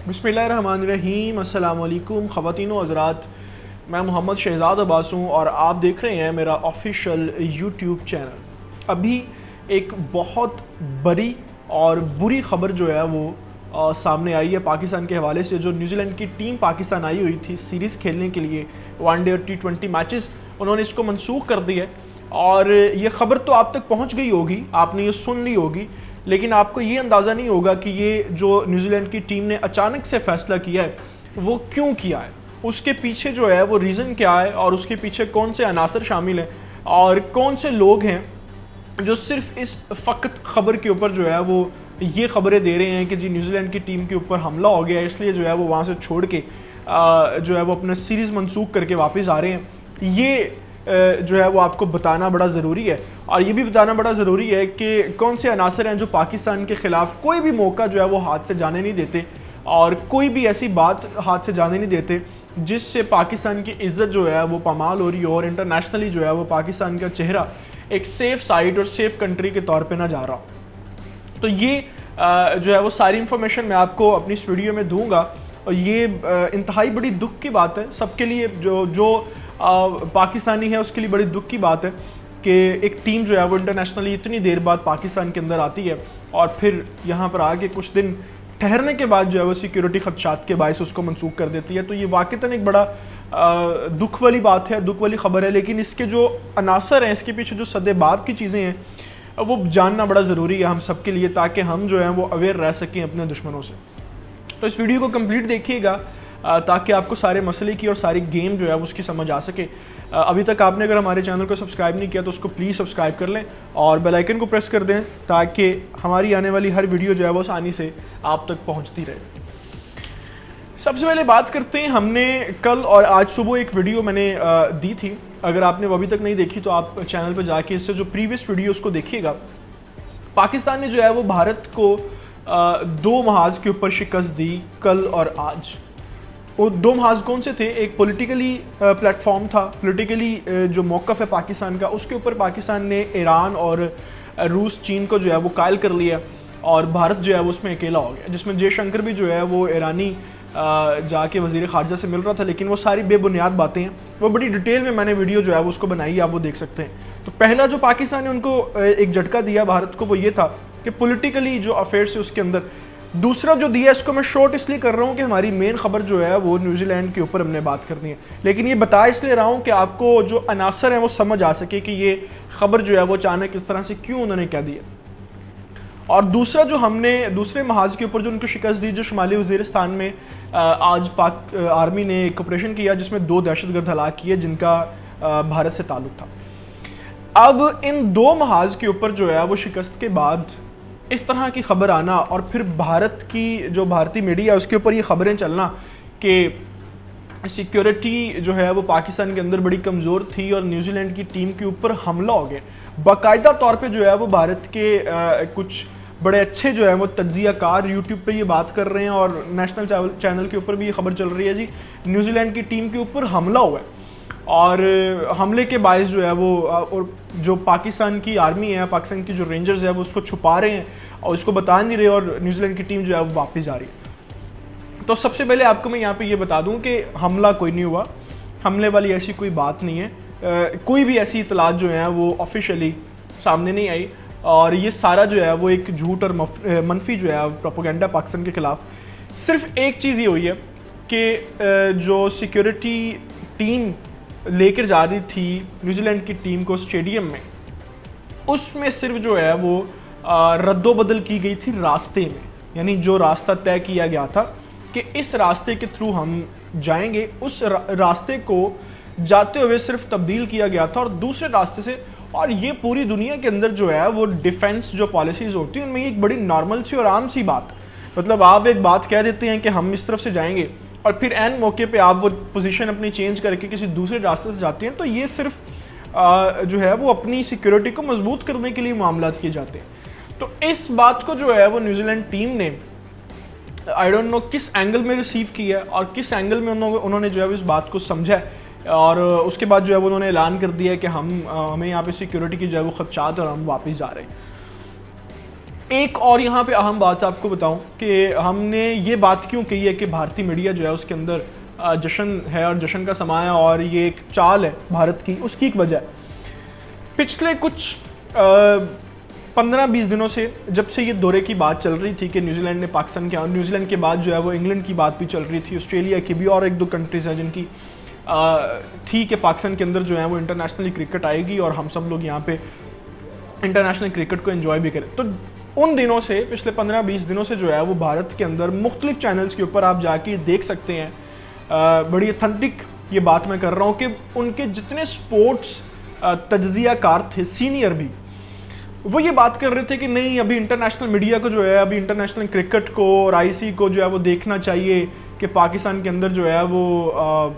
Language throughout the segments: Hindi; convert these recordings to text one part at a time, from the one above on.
बिस्मिल्लाहिर्रहमानिर्रहीम, अस्सलामुअलैकुम ख़वातीन व हज़रात। मैं मोहम्मद शहज़ाद अब्बास हूँ और आप देख रहे हैं मेरा ऑफिशियल यूट्यूब चैनल। अभी एक बहुत बड़ी और बुरी ख़बर जो है वो सामने आई है पाकिस्तान के हवाले से। जो न्यूजीलैंड की टीम पाकिस्तान आई हुई थी सीरीज़ खेलने के लिए, वनडे और T20 मैचेस, उन्होंने इसको मनसूख कर दिया और ये ख़बर तो आप तक पहुँच गई होगी, आपने ये सुन ली होगी, लेकिन आपको ये अंदाज़ा नहीं होगा कि ये जो न्यूजीलैंड की टीम ने अचानक से फ़ैसला किया है वो क्यों किया है, उसके पीछे जो है वो रीज़न क्या है और उसके पीछे कौन से अनासर शामिल हैं और कौन से लोग हैं जो सिर्फ इस फ़कत ख़बर के ऊपर जो है वो ये ख़बरें दे रहे हैं कि जी न्यूजीलैंड की टीम के ऊपर हमला हो गया है, इसलिए जो है वो वहाँ से छोड़ के जो है वो अपना सीरीज़ मनसूख करके वापस आ रहे हैं। ये जो है वो आपको बताना बड़ा ज़रूरी है और ये भी बताना बड़ा ज़रूरी है कि कौन से अनासर हैं जो पाकिस्तान के ख़िलाफ़ कोई भी मौका जो है वो हाथ से जाने नहीं देते और कोई भी ऐसी बात हाथ से जाने नहीं देते जिससे पाकिस्तान की इज़्ज़त जो है वो पामाल हो रही हो और इंटरनेशनली जो है वो पाकिस्तान का चेहरा एक सेफ़ साइड और सेफ़ कंट्री के तौर पर ना जा रहा। तो ये जो है वो सारी इंफॉर्मेशन मैं आपको अपनी इस वीडियो में दूँगा और ये इंतहाई बड़ी दुख की बात है सबके लिए। जो पाकिस्तानी है उसके लिए बड़ी दुख की बात है कि एक टीम जो है वो इंटरनेशनली इतनी देर बाद पाकिस्तान के अंदर आती है और फिर यहाँ पर आके कुछ दिन ठहरने के बाद जो है वो सिक्योरिटी खदशात के बायस उसको मनसूख कर देती है। तो ये वाक़तन एक बड़ा दुख वाली बात है, दुख वाली ख़बर है, लेकिन इसके जो अनासर हैं, इसके पीछे जो सदेबाब की चीज़ें हैं वो जानना बड़ा ज़रूरी है हम सब के लिए, ताकि हम जो है वो अवेयर रह सकें अपने दुश्मनों से। तो इस वीडियो को कंप्लीट देखिएगा ताकि आपको सारे मसले की और सारी गेम जो है वो उसकी समझ आ सके। अभी तक आपने अगर हमारे चैनल को सब्सक्राइब नहीं किया तो उसको प्लीज़ सब्सक्राइब कर लें और बेल आइकन को प्रेस कर दें ताकि हमारी आने वाली हर वीडियो जो है वो आसानी से आप तक पहुंचती रहे। सबसे पहले बात करते हैं, हमने कल और आज सुबह एक वीडियो मैंने दी थी, अगर आपने वो अभी तक नहीं देखी तो आप चैनल पर जाके इससे जो प्रीवियस वीडियो उसको देखिएगा। पाकिस्तान ने जो है वो भारत को दो महाज के ऊपर शिकस्त दी कल और आज। वो दो महाज कौन से थे? एक पॉलिटिकली प्लेटफॉर्म था, पॉलिटिकली जो मौक़िफ़ है पाकिस्तान का, उसके ऊपर पाकिस्तान ने ईरान और रूस, चीन को जो है वो कायल कर लिया और भारत जो है वो उसमें अकेला हो गया, जिसमें जयशंकर भी जो है वो ईरानी जाके वज़ीर ख़ारजा से मिल रहा था, लेकिन वो सारी बेबुनियाद बातें हैं। वो बड़ी डिटेल में मैंने वीडियो जो है वो उसको बनाई, आप वो देख सकते हैं। तो पहला जो पाकिस्तान ने उनको एक झटका दिया भारत को वो ये था कि पॉलिटिकली जो अफेयर्स है उसके अंदर। दूसरा जो दिया, इसको मैं शॉर्ट इसलिए कर रहा हूँ कि हमारी मेन खबर जो है वो न्यूजीलैंड के ऊपर हमने बात करनी है, लेकिन ये बता इसलिए रहा हूँ कि आपको जो अनासर हैं वो समझ आ सके कि ये खबर जो है वो अचानक इस तरह से क्यों उन्होंने कह दिया। और दूसरा जो हमने दूसरे महाज के ऊपर जो उनको शिकस्त दी, जो शुमाली वज़ीरिस्तान में आज पाक आर्मी ने एक ऑपरेशन किया जिसमें 2 दहशतगर्द हलाक किए जिनका भारत से ताल्लुक़ था। अब इन दो महाज के ऊपर जो है वो शिकस्त के बाद इस तरह की खबर आना और फिर भारत की जो भारतीय मीडिया उसके ऊपर ये खबरें चलना कि सिक्योरिटी जो है वो पाकिस्तान के अंदर बड़ी कमज़ोर थी और न्यूजीलैंड की टीम के ऊपर हमला हो गया। बाकायदा तौर पे जो है वो भारत के कुछ बड़े अच्छे जो है वो तज्ज़ियाकार यूट्यूब पे ये बात कर रहे हैं और नेशनल चैनल के ऊपर भी ये खबर चल रही है जी न्यूजीलैंड की टीम के ऊपर हमला हुआ है और हमले के बायस जो है वो और जो पाकिस्तान की आर्मी है, पाकिस्तान की जो रेंजर्स है वो उसको छुपा रहे हैं और उसको बता नहीं रहे और न्यूजीलैंड की टीम जो है वो वापस जा रही है। तो सबसे पहले आपको मैं यहाँ पे ये बता दूँ कि हमला कोई नहीं हुआ, हमले वाली ऐसी कोई बात नहीं है, कोई भी ऐसी इतलात जो है वो ऑफिशियली सामने नहीं आई और ये सारा जो है वो एक झूठ और मनफी जो है प्रोपेगेंडा पाकिस्तान के ख़िलाफ़। सिर्फ एक चीज़ ये हुई है कि जो सिक्योरिटी टीम लेकर जा रही थी न्यूजीलैंड की टीम को स्टेडियम में, उसमें सिर्फ जो है वो रद्दोबदल की गई थी रास्ते में, यानी जो रास्ता तय किया गया था कि इस रास्ते के थ्रू हम जाएंगे, उस रास्ते को जाते हुए सिर्फ तब्दील किया गया था और दूसरे रास्ते से। और ये पूरी दुनिया के अंदर जो है वो डिफेंस जो पॉलिसीज़ होती हैं उनमें एक बड़ी नॉर्मल सी और आम सी बात, मतलब आप एक बात कह देते हैं कि हम इस तरफ से जाएंगे और फिर एन मौके पे आप वो पोजीशन अपनी चेंज करके किसी दूसरे रास्ते से जाते हैं, तो ये सिर्फ जो है वो अपनी सिक्योरिटी को मजबूत करने के लिए मामलात किए जाते हैं। तो इस बात को जो है वो न्यूजीलैंड टीम ने आई डोंट नो किस एंगल में रिसीव किया और किस एंगल में उन्होंने जो है इस बात को समझा है और उसके बाद जो है वो उन्होंने ऐलान कर दिया कि हमें यहाँ पे सिक्योरिटी की जो है वो खदशात और हम वापस जा रहे हैं। एक और यहाँ पे अहम बात आपको बताऊं कि हमने ये बात क्यों कही है कि भारतीय मीडिया जो है उसके अंदर जश्न है और जश्न का समा है और ये एक चाल है भारत की, उसकी एक वजह है। पिछले कुछ 15-20 दिनों से, जब से ये दौरे की बात चल रही थी कि न्यूजीलैंड ने पाकिस्तान के, और न्यूजीलैंड के बाद जो है वो इंग्लैंड की बात भी चल रही थी, ऑस्ट्रेलिया की भी, और एक दो कंट्रीज़ हैं जिनकी थी कि पाकिस्तान के अंदर जो है वो इंटरनेशनल क्रिकेट आएगी और हम सब लोग यहाँ पे इंटरनेशनल क्रिकेट को एंजॉय भी करें। तो उन दिनों से, पिछले 15-20 दिनों से जो है वो भारत के अंदर मुख्तलिफ चैनल्स के ऊपर आप जाके देख सकते हैं, बड़ी ऑथेंटिक ये बात मैं कर रहा हूँ कि उनके जितने स्पोर्ट्स तज्जियाकार थे, सीनियर भी, वो ये बात कर रहे थे कि नहीं, अभी इंटरनेशनल मीडिया को जो है, अभी इंटरनेशनल क्रिकेट को और आईसी को जो है वो देखना चाहिए कि पाकिस्तान के अंदर जो है वो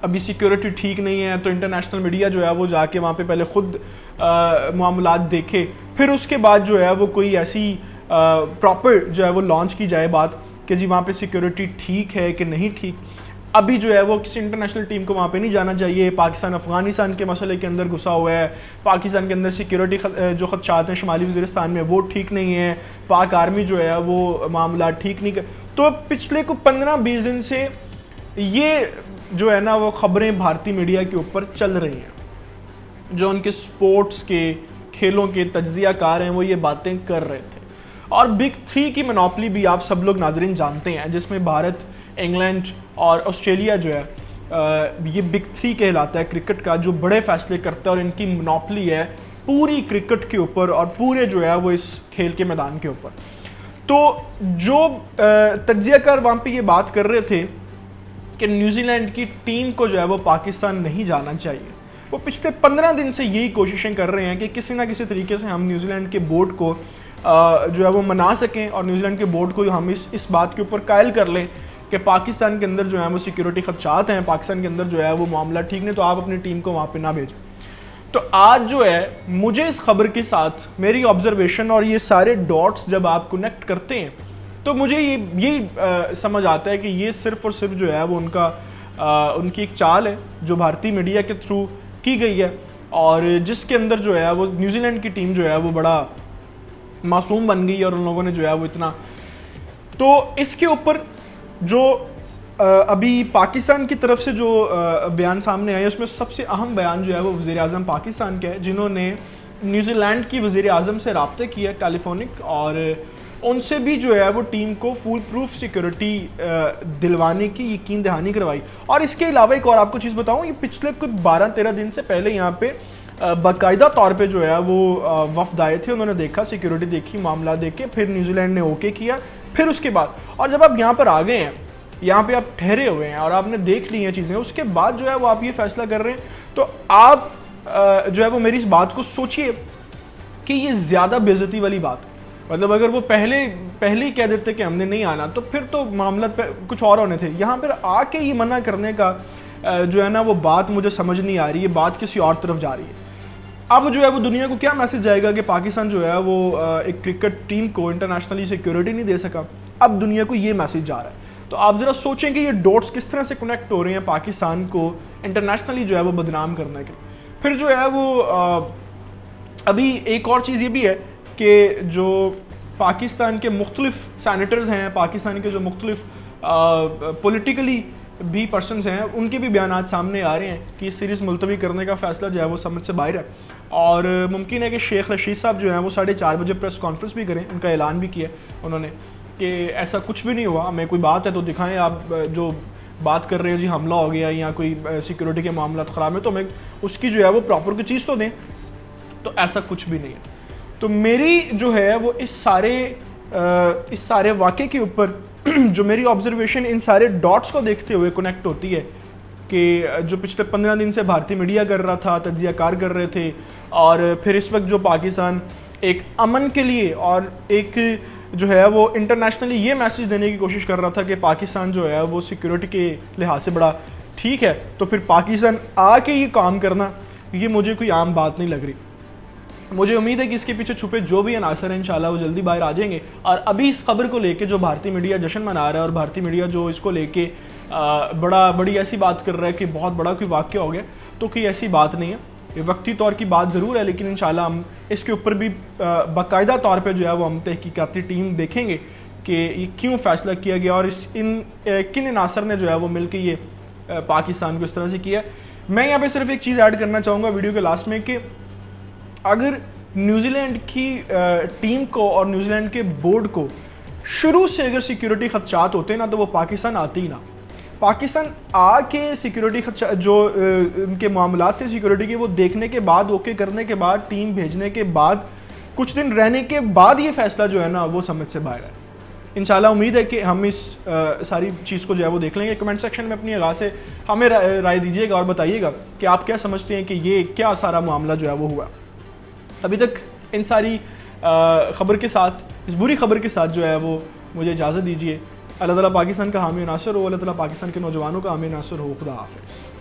अभी सिक्योरिटी ठीक नहीं है, तो इंटरनेशनल मीडिया जो है वो जाके वहाँ पे पहले खुद मामलात देखे, फिर उसके बाद जो है वो कोई ऐसी प्रॉपर जो है वो लॉन्च की जाए बात कि जी वहाँ पे सिक्योरिटी ठीक है कि नहीं ठीक। अभी जो है वो किसी इंटरनेशनल टीम को वहाँ पे नहीं जाना चाहिए। पाकिस्तान अफगानिस्तान के मसले के अंदर घुसा हुआ है, पाकिस्तान के अंदर सिक्योरिटी जो खदशात हैं शुमाली वज़ीरिस्तान में वो ठीक नहीं है, पाक आर्मी जो है वो मामला ठीक नहीं कर। तो पिछले को 15-20 दिन से ये जो है ना वो खबरें भारतीय मीडिया के ऊपर चल रही हैं, जो उनके स्पोर्ट्स के, खेलों के तज्जियाकार हैं, वो ये बातें कर रहे थे। और बिग 3 की मोनोपोली भी आप सब लोग नाजरीन जानते हैं, जिसमें भारत, इंग्लैंड और ऑस्ट्रेलिया जो है ये बिग 3 कहलाता है क्रिकेट का, जो बड़े फैसले करता है और इनकी मोनोपोली है पूरी क्रिकेट के ऊपर और पूरे जो है वो इस खेल के मैदान के ऊपर। तो जो तज्जियाकार वहाँ पे ये बात कर रहे थे कि न्यूजीलैंड की टीम को जो है वो पाकिस्तान नहीं जाना चाहिए, वो पिछले 15 दिन से यही कोशिशें कर रहे हैं कि किसी ना किसी तरीके से हम न्यूजीलैंड के बोर्ड को जो है वो मना सकें और न्यूजीलैंड के बोर्ड को हम इस बात के ऊपर कायल कर लें कि पाकिस्तान के अंदर जो है वो सिक्योरिटी खदशात हैं, पाकिस्तान के अंदर जो है वो मामला ठीक नहीं, तो आप अपनी टीम को वहाँ पे ना भेजें। तो आज जो है मुझे इस खबर के साथ मेरी ऑब्जर्वेशन और ये सारे डॉट्स जब आप कनेक्ट करते हैं तो मुझे ये समझ आता है कि ये सिर्फ और सिर्फ जो है वो उनकी एक चाल है जो भारतीय मीडिया के थ्रू की गई है, और जिसके अंदर जो है वो न्यूजीलैंड की टीम जो है वो बड़ा मासूम बन गई और उन लोगों ने जो है वो इतना। तो इसके ऊपर जो अभी पाकिस्तान की तरफ से जो बयान सामने आए, उसमें सबसे अहम बयान जो है वो वज़ीर आज़म पाकिस्तान का है, जिन्होंने न्यूजीलैंड की वज़ीर आज़म से रब्ते किया टेलीफोनिक, और उनसे भी जो है वो टीम को फुल प्रूफ सिक्योरिटी दिलवाने की यकीन दहानी करवाई। और इसके अलावा एक और आपको चीज़ बताऊँ, ये पिछले कुछ 12-13 दिन से पहले यहाँ पे बाकायदा तौर पे जो है वो वफ़द आए थे, उन्होंने देखा, सिक्योरिटी देखी, मामला देखे, फिर न्यूजीलैंड ने ओके किया, फिर उसके बाद, और जब आप यहाँ पर आ गए हैं, यहाँ पे आप ठहरे हुए हैं और आपने देख ली हैं चीज़ें, उसके बाद जो है वो आप ये फैसला कर रहे हैं, तो आप जो है वो मेरी इस बात को सोचिए कि ये ज़्यादा बेइज्जती वाली बात है। मतलब अगर वो पहले ही कह देते कि हमने नहीं आना, तो फिर तो मामला कुछ और होने थे। यहाँ पर आके ही मना करने का जो है ना वो बात मुझे समझ नहीं आ रही है, बात किसी और तरफ जा रही है। अब जो है वो दुनिया को क्या मैसेज जाएगा कि पाकिस्तान जो है वो एक क्रिकेट टीम को इंटरनेशनली सिक्योरिटी नहीं दे सका, अब दुनिया को ये मैसेज जा रहा है। तो आप ज़रा सोचें कि ये डॉट्स किस तरह से कनेक्ट हो रहे हैं पाकिस्तान को इंटरनेशनली जो है वो बदनाम करने के। फिर जो है वो अभी एक और चीज़ ये भी है कि जो पाकिस्तान के मुख्तलिफ सैनेटर्स हैं, पाकिस्तान के जो मुख्तलिफ पॉलिटिकली भी पर्सनस हैं, उनके भी बयान सामने आ रहे हैं कि इस सीरीज़ मुलतवी करने का फ़ैसला जो है वो समझ से बाहर है, और मुमकिन है कि शेख रशीद साहब जो हैं वो 4:30 बजे प्रेस कॉन्फ्रेंस भी करें। उनका ऐलान भी किया उन्होंने कि ऐसा कुछ भी नहीं हुआ, हमें कोई बात है तो दिखाएं, आप जो बात कर रहे हो जी हमला हो गया या कोई सिक्योरिटी के मामला ख़राब है, तो हमें उसकी जो है वो प्रॉपर कोई चीज़ तो दें। तो ऐसा कुछ भी नहीं है। तो मेरी जो है वो इस सारे वाक़े के ऊपर जो मेरी ऑब्जर्वेशन इन सारे डॉट्स को देखते हुए कनेक्ट होती है कि जो पिछले 15 दिन से भारतीय मीडिया कर रहा था, तज्जियाकार कर रहे थे, और फिर इस वक्त जो पाकिस्तान एक अमन के लिए और एक जो है वो इंटरनेशनली ये मैसेज देने की कोशिश कर रहा था कि पाकिस्तान जो है वो सिक्योरिटी के लिहाज से बड़ा ठीक है, तो फिर पाकिस्तान आके ये काम करना, ये मुझे कोई आम बात नहीं लग रही। मुझे उम्मीद है कि इसके पीछे छुपे जो भी अनासर हैं इंशाल्लाह वो जल्दी बाहर आ जाएंगे। और अभी इस खबर को लेके जो भारतीय मीडिया जश्न मना रहा है और भारतीय मीडिया जो इसको लेके बड़ी ऐसी बात कर रहा है कि बहुत बड़ा कोई वाक़या हो गया, तो कोई ऐसी बात नहीं है। ये वक्ती तौर की बात ज़रूर है, लेकिन इंशाल्लाह हम इसके ऊपर भी बाकायदा तौर पे जो है वो हम तहकीकाती टीम देखेंगे कि ये क्यों फ़ैसला किया गया और किन अनासर ने जो है वो मिल के ये पाकिस्तान को इस तरह से किया। मैं यहाँ पे सिर्फ एक चीज़ ऐड करना चाहूँगा वीडियो के लास्ट में कि अगर न्यूजीलैंड की टीम को और न्यूजीलैंड के बोर्ड को शुरू से अगर सिक्योरिटी खदशात होते ना तो वो पाकिस्तान आते ही ना। पाकिस्तान आके सिक्योरिटी खदशा जो उनके मामलात थे सिक्योरिटी के वो देखने के बाद, ओके करने के बाद, टीम भेजने के बाद, कुछ दिन रहने के बाद ये फैसला जो है ना वो समझ से बाहर है। इंशाल्लाह उम्मीद है कि हम इस सारी चीज़ को जो है वो देख लेंगे। कमेंट सेक्शन में अपनी आगाह से हमें राय दीजिएगा और बताइएगा कि आप क्या समझते हैं कि ये क्या सारा मामला जो है वो हुआ। अभी तक इन सारी ख़बर के साथ, इस बुरी खबर के साथ जो है वो मुझे इजाज़त दीजिए। अल्लाह ताला पाकिस्तान का हामी नासिर हो, अल्लाह ताला पाकिस्तान के नौजवानों का हामी नासिर हो। खुदा हाफ़िज़।